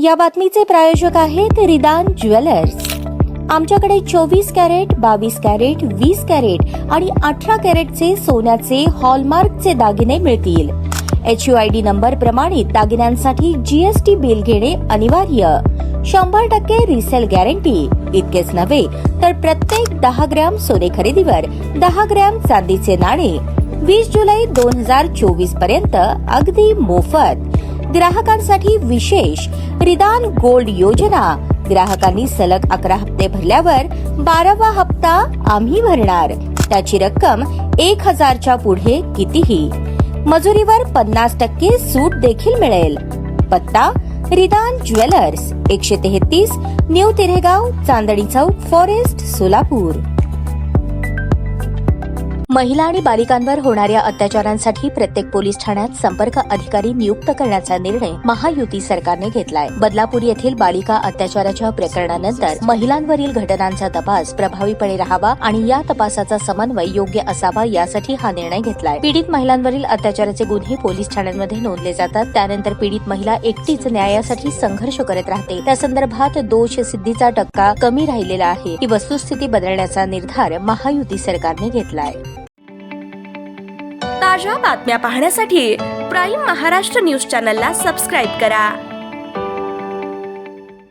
या बातमीचे प्रायोजक आहेत रिदान ज्वेलर्स। आमच्याकडे 24 कॅरेट, 22 कॅरेट, 20 कॅरेट आणि 18 कॅरेटचे सोन्याचे हॉलमार्कचे दागिने मिळतील। HUID नंबर प्रमाणित दागिन्यांसाठी GST बिल घेणे अनिवार्य। 100% रिसेल गॅरंटी। इतकेच नव्हे तर प्रत्येक 10 ग्रॅम सोने खरेदीवर 10 ग्रॅम चांदीचे नाणे 20 जुलै 2024 पर्यंत अगदी मोफत। ग्राहकांसाठी विशेष रिदान गोल्ड योजना। ग्राहकांनी सलग 11 हप्ते भरल्यावर 12वा हप्ता आम्ही भरणार। त्याची रक्कम 1000च्या पुढे कितीही। मजुरीवर 50% सूट देखील मिळेल। पत्ता रिदान jewellers, 133 new तिरेगाव, Chandni Chowk, forest, Solapur. महिला आणि बालिकांवर होणाऱ्या अत्याचारांसाठी प्रत्येक पोलीस ठाण्यात संपर्क अधिकारी नियुक्त करण्याचा निर्णय महायुती सरकारने घेतलाय। बदलापूर येथील बालिका अत्याचाराच्या प्रकरणानंतर महिलांवरील घटनांचा तपास प्रभावीपणे राहावा आणि या तपासाचा समन्वय योग्य असावा, यासाठी हा निर्णय घेतलाय। पीडित महिलांवरील अत्याचाराचे गुन्हे पोलीस ठाण्यांमध्ये नोंदले जातात। त्यानंतर पीडित महिला एकटीच न्यायासाठी संघर्ष करत राहते। त्या संदर्भात दोष सिद्धीचा टक्का कमी राहिलेला आहे। ही वस्तुस्थिती बदलण्याचा निर्धार महायुती सरकारने घेतलाय। ताज्या बातम्या पाहण्यासाठी प्राईम महाराष्ट्र न्यूज चॅनलला सबस्क्राईब करा।